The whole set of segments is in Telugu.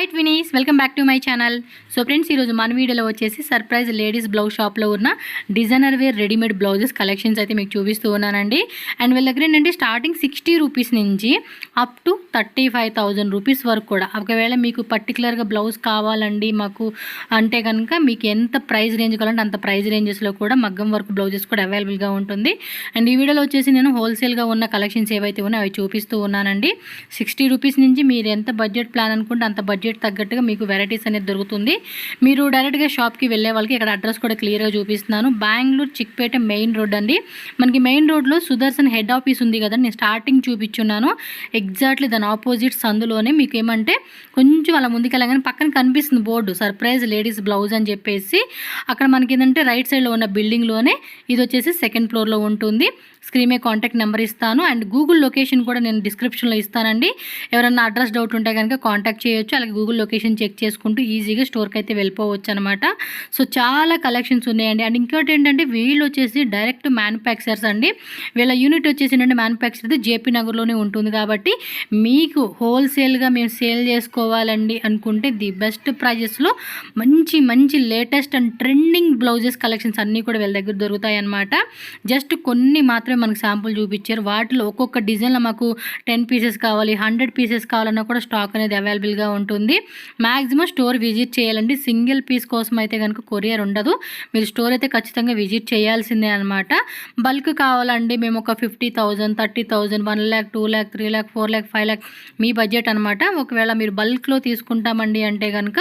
Hi twinnies, welcome back to my channel. So friends, ఈరోజు మన వీడియోలో వచ్చేసి సర్ప్రైజ్ లేడీస్ బ్లౌజ్ షాప్లో ఉన్న designer wear readymade blouses collections అయితే మీకు చూపిస్తూ ఉన్నానండి. అండ్ వీళ్ళ దగ్గర ఏంటంటే స్టార్టింగ్ 60 రూపీస్ నుంచి అప్ టు 35,000 రూపీస్ వరకు కూడా. ఒకవేళ మీకు పర్టికులర్గా బ్లౌజ్ కావాలండి మాకు అంటే కనుక మీకు ఎంత ప్రైస్ రేంజ్ కావాలంటే అంత ప్రైస్ రేంజెస్లో కూడా మగ్గం వర్క్ బ్లౌజెస్ కూడా అవైలబుల్గా ఉంటుంది. అండ్ ఈ వీడియోలో వచ్చేసి నేను హోల్సేల్గా ఉన్న కలెక్షన్స్ ఏవైతే ఉన్నాయో అవి చూపిస్తూ ఉన్నానండి. 60 రూపీస్ నుంచి మీరు ఎంత బడ్జెట్ ప్లాన్ అనుకుంటే అంత బడ్జెట్ తగ్గట్టుగా మీకు వెరైటీస్ అనేది దొరుకుతుంది. మీరు డైరెక్ట్గా షాప్కి వెళ్ళే వాళ్ళకి ఇక్కడ అడ్రస్ కూడా క్లియర్గా చూపిస్తున్నాను. బెంగళూరు చిక్పేట మెయిన్ రోడ్ అండి. మనకి మెయిన్ రోడ్లో సుదర్శన్ హెడ్ ఆఫీస్ ఉంది కదండి, నేను స్టార్టింగ్ చూపించున్నాను. ఎగ్జాక్ట్లీ దాని ఆపోజిట్ సందులోనే మీకు ఏమంటే కొంచెం అలా ముందుకెళ్ళగానే పక్కన కనిపిస్తుంది బోర్డు సర్ప్రైజ్ లేడీస్ బ్లౌజ్ అని చెప్పేసి. అక్కడ మనకి ఏంటంటే రైట్ సైడ్లో ఉన్న బిల్డింగ్లోనే ఇది వచ్చేసి సెకండ్ ఫ్లోర్లో ఉంటుంది. స్క్రీన్ మీద కాంటాక్ట్ నెంబర్ ఇస్తాను అండ్ గూగుల్ లొకేషన్ కూడా నేను డిస్క్రిప్షన్లో ఇస్తానండి. ఎవరన్నా అడ్రస్ డౌట్ ఉంటే కనుక కాంటాక్ట్ చేయొచ్చు. అలాగే గూగుల్ లొకేషన్ చెక్ చేసుకుంటూ ఈజీగా స్టోర్కి అయితే వెళ్ళిపోవచ్చు అనమాట. సో చాలా కలెక్షన్స్ ఉన్నాయండి. అండ్ ఇంకోటి ఏంటంటే వీళ్ళు వచ్చేసి డైరెక్ట్ మ్యానుఫ్యాక్చరర్స్ అండి. వీళ్ళ యూనిట్ వచ్చేసి ఏంటంటే మ్యానుఫ్యాక్చర్ అయితే జేపీ నగర్లోనే ఉంటుంది. కాబట్టి మీకు హోల్సేల్గా మేము సేల్ చేసుకోవాలండి అనుకుంటే ది బెస్ట్ ప్రైజెస్లో మంచి మంచి latest and trending blouses collections అన్నీ కూడా వీళ్ళ దగ్గర దొరుకుతాయి అన్నమాట. జస్ట్ కొన్ని మాత్రమే మనకు శాంపుల్ చూపించారు. వాటిలో ఒక్కొక్క డిజైన్లో మాకు 10 పీసెస్ కావాలి, 100 పీసెస్ కావాలన్నా కూడా స్టాక్ అనేది అవైలబుల్గా ఉంటుంది. మ్యాక్సిమం స్టోర్ విజిట్ చేయాలండి. సింగిల్ పీస్ కోసం అయితే కనుక కొరియర్ ఉండదు. మీరు స్టోర్ అయితే ఖచ్చితంగా విజిట్ చేయాల్సిందే అనమాట. బల్క్ కావాలండి మేము ఒక 50,000, 30,000, 1 lakh, 2 lakh, 3 lakh, 4 lakh, 5 lakh మీ బడ్జెట్ అనమాట. ఒకవేళ మీరు బల్క్లో తీసుకుంటామండి అంటే కనుక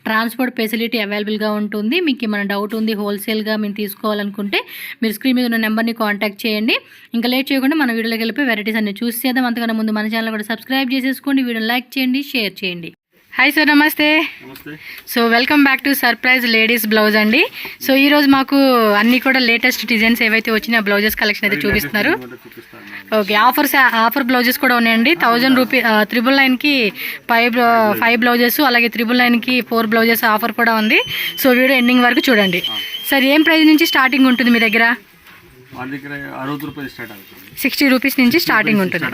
ట్రాన్స్పోర్ట్ ఫెసిలిటీ అవైలబుల్గా ఉంటుంది. మీకు ఏమైనా డౌట్ ఉంది హోల్సేల్గా మేము తీసుకోవాలనుకుంటే మీరు స్క్రీన్ మీద ఉన్న నెంబర్ని కాంటాక్ట్ చేయండి. ఇంకా లేట్ చేయకుండా మన వీడియోలోకి వెళ్ళిపోయి వెరైటీస్ అన్ని చూసేద్దాం. అంతకన్నా ముందు మన ఛానల్ కూడా సబ్స్క్రైబ్ చేసేసుకోండి, వీడియోని లైక్ చేయండి, షేర్ చేయండి. హాయ్ సార్, నమస్తే. So welcome back to surprise ladies blouse అండి. సో ఈరోజు మాకు అన్ని కూడా లేటెస్ట్ డిజైన్స్ ఏవైతే వచ్చినాయో బ్లౌజెస్ కలెక్షన్ అయితే చూపిస్తున్నారు. ఓకే, ఆఫర్ బ్లౌజెస్ కూడా ఉన్నాయండి. 1000 రూపీస్ 999కి 5 బ్లౌజెస్, అలాగే 999కి 4 బ్లౌజెస్ ఆఫర్ కూడా ఉంది. సో వీడియో ఎండింగ్ వరకు చూడండి. సార్ ఏం ప్రైస్ నుంచి స్టార్టింగ్ ఉంటుంది మీ దగ్గర? 60 రూపీస్ నుంచి స్టార్టింగ్ ఉంటుంది.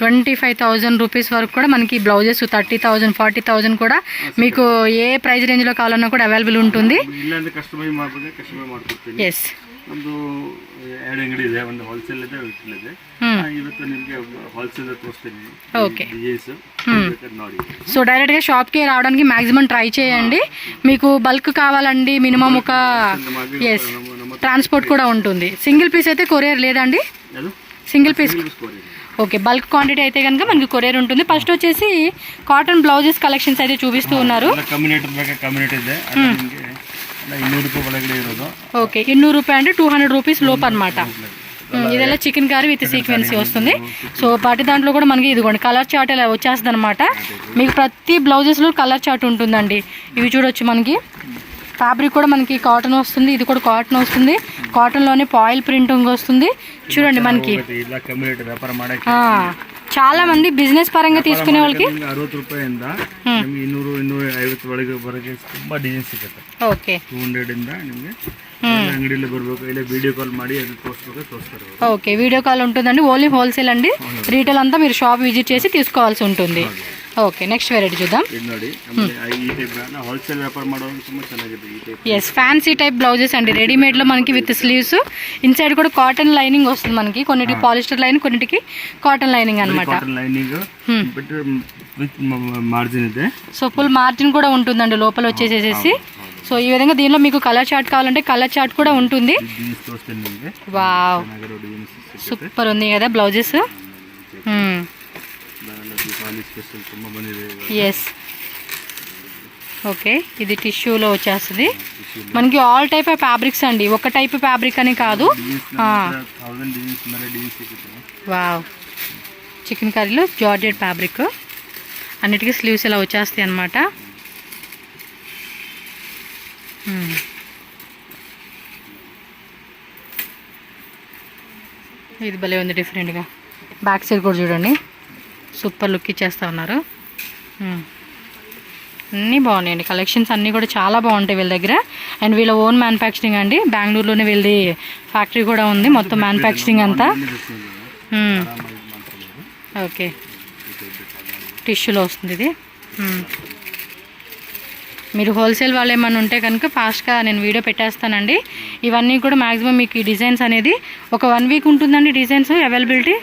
25,000 రూపీస్ వరకు కూడా మనకి బ్లౌజెస్ 30,000, 40,000 కూడా మీకు ఏ ప్రైస్ రేంజ్లో కావాలన్నా కూడా అవైలబుల్ ఉంటుంది. ఎస్, ನಮ್ಮದು 2 ಅಂಗಡಿ ಇದೆ. ಒಂದು ಹೋಲ್ಸೇಲ್ ಇದೆ, ರಿಟೇಲ್ ಇದೆ. ಇವತ್ತು ನಿಮಗೆ ಹೋಲ್ಸೇಲ್ ತೋರಿಸ್ತೀನಿ. ఓకే ನೋಡಿ. సో డైరెక్ట్గా షాప్కి రావడానికి మ్యాక్సిమం ట్రై చేయండి. మీకు బల్క్ కావాలండి మినిమం ఒక ఎస్ ట్రాన్స్పోర్ట్ కూడా ఉంటుంది. సింగిల్ పీస్ అయితే కొరియర్ లేదండి. Single piece okay. Bulk quantity అయితే కనుక మనకి కొరియర్ ఉంటుంది. ఫస్ట్ వచ్చేసి కాటన్ బ్లౌజెస్ కలెక్షన్స్ అయితే చూపిస్తూ ఉన్నారు. ఓకే, 200 రూపాయలు అంటే 200 రూపీస్ లోపు అనమాట. ఇదెలా చికెన్ కర్రీ విత్ సీక్వెన్సీ వస్తుంది. సో పాటి దాంట్లో కూడా మనకి ఇదిగోండి కలర్ చార్ట్ ఇలా వచ్చేస్తుంది అనమాట. మీకు ప్రతి బ్లౌజెస్లో కలర్ చార్ట్ ఉంటుందండి. ఇవి చూడొచ్చు. మనకి ఫ్యాబ్రిక్ కూడా మనకి కాటన్ వస్తుంది. ఇది కూడా కాటన్ వస్తుంది. కాటన్లోనే పాయిల్ ప్రింటింగ్ వస్తుంది. చూడండి మనకి చాలా మంది బిజినెస్ పరంగా తీసుకునే వాళ్ళకి 60 ರೂಪಾಯಿಂದ 200, 250 ವರೆಗೆ ತುಂಬಾ ಡಿಸೈನ್ ಸಿಗುತ್ತೆ. ಓಕೆ, 200 ಇಂದ ನಿಮಗೆ అంగడిలో బరಬೇಕು, ಇಲ್ಲ వీడియో కాల్ ಮಾಡಿ అది తోస్తారు. ఓకే, వీడియో కాల్ ఉంటుందండి. ఓన్లీ హోల్సేల్ అండి. రీటైల్ అంతా మీరు షాప్ విజిట్ చేసి తీసుకోవాల్సి ఉంటుంది. ఓకే, నెక్స్ట్ వెరైటీ చూద్దాం. హోల్సేల్ వ్యాపారం ಮಾಡೋದು ತುಂಬಾ ಚೆನ್ನಾಗಿದೆ ఈ type. Yes, fancy type blouses అండి. రెడీమేడ్లో మనకి విత్ స్లీవ్స్, ఇన్సైడ్ కూడా కాటన్ లైనింగ్ వస్తుంది మనకి. కొన్నిటికి పాలిస్టర్ లైన్, కొన్నిటికి కాటన్ లైనింగ్ అనమాట. కాటన్ లైనింగ్ విత్ మార్జిన్ ಇದೆ. సో ఫుల్ మార్జిన్ కూడా ఉంటుందండి లోపల వచ్చేసేసి. సో ఈ విధంగా దీనిలో మీకు కలర్ చార్ట్ కావాలంటే కలర్ చార్ట్ కూడా ఉంటుంది. వావ్, సూపర్ ఉంది కదా బ్లౌజెస్. ఎస్, ఓకే, ఇది టిష్యూలో వచ్చేస్తుంది మనకి. ఆల్ టైప్ ఆఫ్ ఫ్యాబ్రిక్స్ అండి, ఒక టైప్ ఫ్యాబ్రిక్ అని కాదు. వావ్, చికెన్ కర్రీలో జార్జెట్ ఫ్యాబ్రిక్, అన్నిటికీ స్లీవ్స్ ఇలా వచ్చేస్తాయి అన్నమాట. ఇది భలే ఉంది డిఫరెంట్గా. బ్యాక్ సైడ్ కూడా చూడండి, సూపర్ లుక్ ఇచ్చేస్తూ ఉన్నారు. అన్నీ బాగున్నాయండి. కలెక్షన్స్ అన్నీ కూడా చాలా బాగుంటాయి వీళ్ళ దగ్గర. అండ్ వీళ్ళ ఓన్ మ్యానుఫ్యాక్చరింగ్ అండి. బెంగళూరులోనే వీళ్ళది ఫ్యాక్టరీ కూడా ఉంది. మొత్తం మ్యానుఫ్యాక్చరింగ్ అంతా. ఓకే, టిష్యూలో వస్తుంది ఇది. మీరు హోల్సేల్ వాళ్ళు ఏమన్నా ఉంటే కనుక ఫాస్ట్గా నేను వీడియో పెట్టేస్తానండి. ఇవన్నీ కూడా మ్యాక్సిమం మీకు ఈ డిజైన్స్ అనేది ఒక 1 వీక్ ఉంటుందండి డిజైన్స్ అవైలబిలిటీ.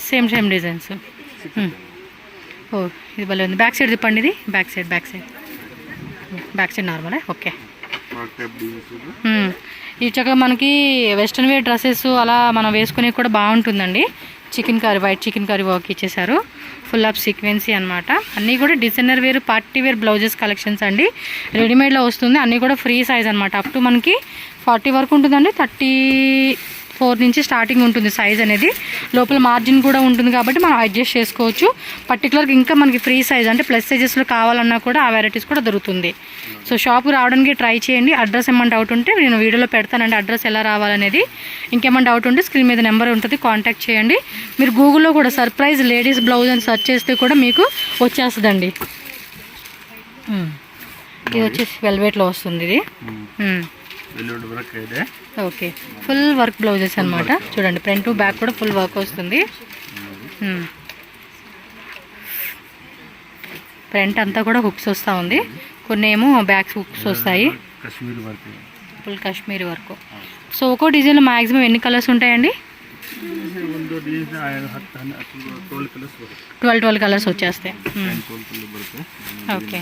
Same designs. ఓ ఇది భలే ఉంది. బ్యాక్ సైడ్ తిప్పండి. ఇది బ్యాక్ సైడ్ నార్మలే. ఓకే. ఈ చక్కగా మనకి వెస్ట్రన్ వేర్ డ్రెస్సెస్ అలా మనం వేసుకునే కూడా బాగుంటుందండి. వైట్ చికెన్ కర్రీ వర్క్ ఇచ్చేసారు. ఫుల్ ఆఫ్ సీక్వెన్సీ అనమాట. అన్నీ కూడా designer wear party wear blouses collections అండి. రెడీమేడ్లో వస్తుంది. అన్నీ కూడా ఫ్రీ సైజ్ అనమాట. అప్ టు మనకి 40 వరకు ఉంటుందండి. 34 నుంచి స్టార్టింగ్ ఉంటుంది సైజ్ అనేది. లోపల మార్జిన్ కూడా ఉంటుంది కాబట్టి మనం అడ్జస్ట్ చేసుకోవచ్చు. పర్టికులర్గా ఇంకా మనకి ఫ్రీ సైజ్ అంటే ప్లస్ సైజెస్లో కావాలన్నా కూడా ఆ వెరైటీస్ కూడా దొరుకుతుంది. సో షాప్కి రావడానికి ట్రై చేయండి. అడ్రస్ ఏమైనా డౌట్ ఉంటే నేను వీడియోలో పెడతానండి అడ్రస్ ఎలా రావాలనేది. ఇంకేమైనా డౌట్ ఉంటే స్క్రీన్ మీద నెంబర్ ఉంటుంది, కాంటాక్ట్ చేయండి. మీరు గూగుల్లో కూడా సర్ప్రైజ్ లేడీస్ బ్లౌజ్ అని సెర్చ్ చేస్తే కూడా మీకు వచ్చేస్తుందండి. ఇది వచ్చేసి వెల్వెట్లో వస్తుంది. ఇది ఓకే. ఫుల్ వర్క్ బ్లౌజెస్ అనమాట. చూడండి ఫ్రంట్ టు బ్యాక్ కూడా ఫుల్ వర్క్ వస్తుంది. ఫ్రంట్ అంతా కూడా హుక్స్ వస్తూ ఉంది. కొన్ని ఏమో బ్యాక్ హుక్స్ వస్తాయి. Full Kashmiri work. సో ఒక్కో డిజైన్లో మ్యాక్సిమం ఎన్ని కలర్స్ ఉంటాయండి? 12 కలర్స్ వచ్చేస్తాయి. Okay.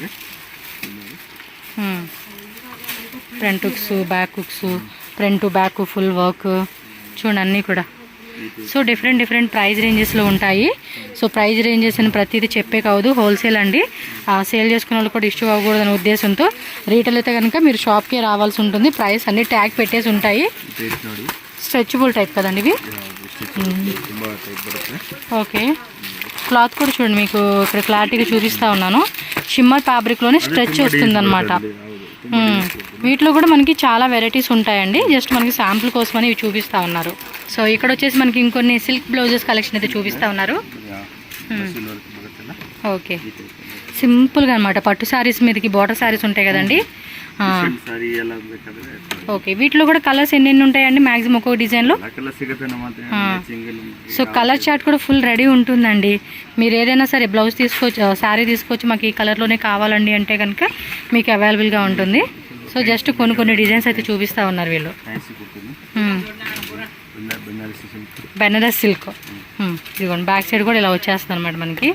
Front hooks, back hooks, front to back full work చూడండి అన్నీ కూడా. సో డిఫరెంట్ ప్రైస్ రేంజెస్లో ఉంటాయి. సో ప్రైస్ రేంజెస్ అని ప్రతిదీ చెప్పే కాదు, హోల్సేల్ అండి. సేల్ చేసుకునే వాళ్ళు కూడా ఇష్యూ అవ్వకూడదనే ఉద్దేశంతో రీటైల్ అయితే కనుక మీరు షాప్కే రావాల్సి ఉంటుంది. ప్రైస్ అన్ని ట్యాగ్ పెట్టేసి ఉంటాయి. స్ట్రెచబుల్ టైప్ కదండి ఇవి. ఓకే. క్లాత్ కూడా చూడండి మీకు ఇక్కడ క్లారిటీగా చూపిస్తూ ఉన్నాను. షిమ్మర్ ఫ్యాబ్రిక్లోనే స్ట్రెచ్ వస్తుంది అనమాట. వీటిలో కూడా మనకి చాలా వెరైటీస్ ఉంటాయండి. జస్ట్ మనకి శాంపుల్ కోసమని ఇవి చూపిస్తూ ఉన్నారు. సో ఇక్కడ వచ్చేసి మనకి ఇంకొన్ని సిల్క్ బ్లౌజెస్ కలెక్షన్ అయితే చూపిస్తూ ఉన్నారు. ఓకే. సింపుల్గా అనమాట. పట్టు శారీస్ మీదకి బార్డర్ శారీస్ ఉంటాయి కదండి. ఓకే. వీటిలో కూడా కలర్స్ ఎన్ని ఉంటాయండి మ్యాక్సిమం ఒక్కొక్క డిజైన్లో? సో కలర్ చార్ట్ కూడా ఫుల్ రెడీ ఉంటుందండి. మీరు ఏదైనా సరే బ్లౌజ్ తీసుకోవచ్చు, శారీ తీసుకోవచ్చు, మాకు ఈ కలర్లోనే కావాలండి అంటే కనుక మీకు అవైలబుల్గా ఉంటుంది. సో జస్ట్ కొన్ని డిజైన్స్ అయితే చూపిస్తూ ఉన్నారు వీళ్ళు. బెనారస్ సిల్క్. ఇదిగోండి బ్యాక్ సైడ్ కూడా ఇలా వచ్చేస్తుంది అనమాట మనకి.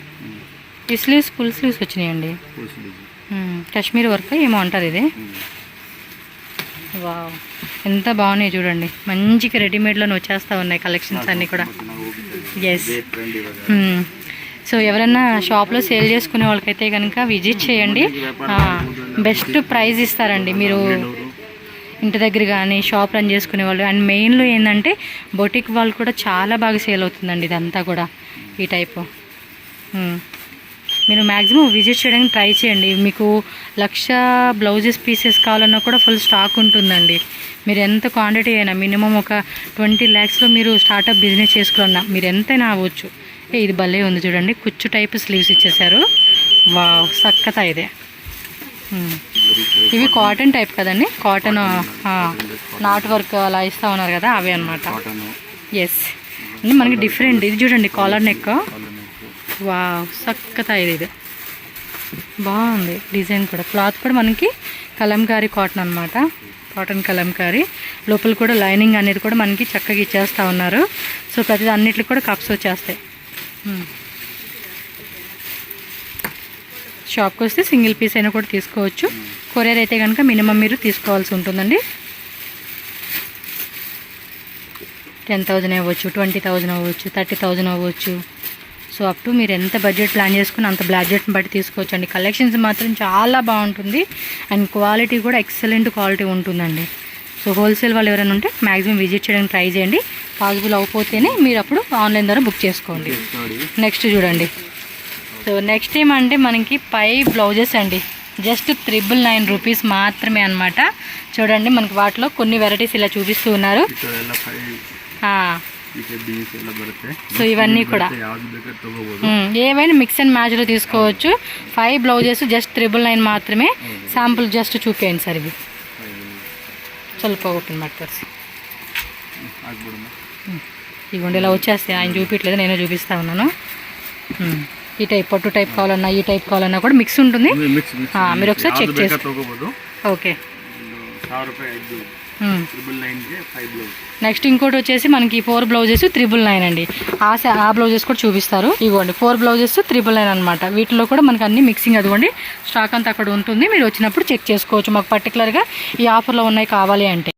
ఈ స్లీవ్స్ ఫుల్ స్లీవ్స్ వచ్చినాయండి. కాశ్మీర్ వర్క్ ఏమో అంటారు ఇది. వావ్ ఎంత బాగున్నాయి చూడండి. మంచిగా రెడీమేడ్లోనే వచ్చేస్తూ ఉన్నాయి కలెక్షన్స్ అన్నీ కూడా. ఎస్. సో ఎవరైనా షాప్లో సేల్ చేసుకునే వాళ్ళకైతే కనుక విజిట్ చేయండి. బెస్ట్ ప్రైస్ ఇస్తారండి. మీరు ఇంటి దగ్గర కానీ షాప్ రన్ చేసుకునే వాళ్ళు. అండ్ మెయిన్లో ఏంటంటే బొటిక్ వాళ్ళు కూడా చాలా బాగా సేల్ అవుతుందండి ఇదంతా కూడా ఈ టైపు. మీరు మ్యాక్సిమం విజిట్ చేయడానికి ట్రై చేయండి. మీకు 1,00,000 బ్లౌజెస్ పీసెస్ కావాలన్నా కూడా ఫుల్ స్టాక్ ఉంటుందండి. మీరు ఎంత క్వాంటిటీ అయినా మినిమం ఒక 20 lakhsలో మీరు స్టార్టప్ బిజినెస్ చేసుకున్నా మీరు ఎంతైనా అవ్వచ్చు. ఇది భలే ఉంది చూడండి. కుచ్చు టైప్ స్లీవ్స్ ఇచ్చేసారు. వావ్ సక్కతా ఇదే. ఇవి కాటన్ టైప్ కదండి. కాటన్ నాట్ వర్క్ అలా ఇస్తూ ఉన్నారు కదా అవే అనమాట. ఎస్. అంటే మనకి డిఫరెంట్. ఇది చూడండి కాలర్ నెక్. వావ్ సక్కతా ఇది బాగుంది డిజైన్ కూడా. క్లాత్ కూడా మనకి కలంకారీ కాటన్ అనమాట. కాటన్ కలంకారీ. లోపల కూడా లైనింగ్ అనేది కూడా మనకి చక్కగా ఇచ్చేస్తూ ఉన్నారు. సో ప్రతి అన్నిటికి కూడా కప్స్ వచ్చేస్తాయి. షాప్కి వస్తే సింగిల్ పీస్ అయినా కూడా తీసుకోవచ్చు. కొరియర్ అయితే కనుక మినిమం మీరు తీసుకోవాల్సి ఉంటుందండి. 10,000 అవ్వచ్చు, 20,000 అవ్వచ్చు, 30,000 అవ్వచ్చు. సో అప్ టు మీరు ఎంత బడ్జెట్ ప్లాన్ చేసుకుని అంత బడ్జెట్ని బట్టి తీసుకోవచ్చు అండి. కలెక్షన్స్ మాత్రం చాలా బాగుంటుంది. అండ్ క్వాలిటీ కూడా ఎక్సలెంట్ క్వాలిటీ ఉంటుందండి. సో హోల్సేల్ వాళ్ళు ఎవరైనా ఉంటే మ్యాక్సిమం విజిట్ చేయడానికి ట్రై చేయండి. పాసిబుల్ అవ్వకపోతేనే మీరు అప్పుడు ఆన్లైన్ ద్వారా బుక్ చేసుకోండి. నెక్స్ట్ చూడండి. సో నెక్స్ట్ ఏమంటే మనకి 5 బ్లౌజెస్ అండి. జస్ట్ 999 రూపీస్ మాత్రమే అనమాట. చూడండి మనకి వాటిలో కొన్ని వెరైటీస్ ఇలా చూపిస్తూ ఉన్నారు. సో ఇవన్నీ కూడా ఏవైనా మిక్స్ అండ్ మ్యాచ్లో తీసుకోవచ్చు. 5 బ్లౌజెస్ జస్ట్ 999 మాత్రమే. శాంపుల్ జస్ట్ చూపించండి సార్. ఇవి ಸ್ವಲ್ಪ ఓపెన్ ಮಾಡ್ತಾರೆ. ఇవ్వండి ఇలా వచ్చేస్తాయి. ఆయన చూపించలేదు, నేను చూపిస్తా ఉన్నాను. ಈ ಟೈಪ್ ಪಟ್ಟು ಟೈಪ್ ಕಾవాలన్నా ಈ ಟೈಪ್ ಕಾవాలన్నా కూడా మిక్స్ ఉంటుంది. ಮಿಕ್ಸ್ మీరు ఒకసారి చెక్ చేసి ತಗೋಬಹುದು. ఓకే. 1000 ರೂಪಾಯಿ 5 999ಗೆ 5 బ్లౌజ్. నెక్స్ట్ ఇంకోటి వచ్చేసి మనకి 4 బ్లౌజెస్ 999 అండి. ఆ బ్లౌజెస్ కూడా చూపిస్తారు. ఇవ్వండి 4 బ్లౌజెస్ 999 అనమాట. వీటిలో కూడా మనకి అన్ని మిక్సింగ్ అదిగోండి స్టాక్ అంతా అక్కడ ఉంటుంది. మీరు వచ్చినప్పుడు చెక్ చేసుకోవచ్చు మాకు పర్టికులర్గా ఈ ఆఫర్లో ఉన్నాయి కావాలి అంటే.